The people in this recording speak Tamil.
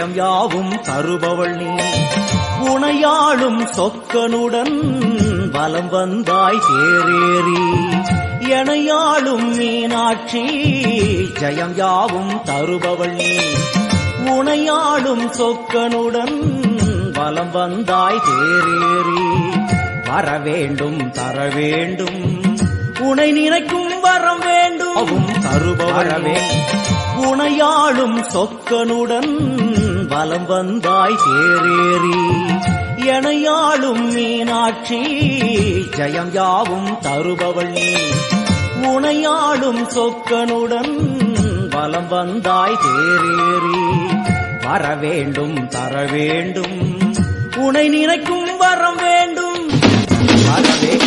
ஜெயம் யாவும் தருபவள் நீ. உனையாளும் சொக்கனுடன் வலம் வந்தாய் தேரேறி. எனையாளும் மீனாட்சி ஜெயம் யாவும் தருபவள் நீ. உனையாளும் சொக்கனுடன் வலம் வந்தாய் தேரேறி. வரவேண்டும் தரவேண்டும் உனை நினைக்கும் வரம் வேண்டும் தருபவரவே. உனையாளும் சொக்கனுடன் வலம் வந்தாய் தேரேறி. எனையாளும் மீனாட்சி ஜெயம் யாவும் தருபவள் நீ. உனையாளும் சொக்கனுடன் வலம் வந்தாய் தேரேறி. வரவேண்டும் தரவேண்டும் உனை நினைக்கும் வரம் வேண்டும் வரவே.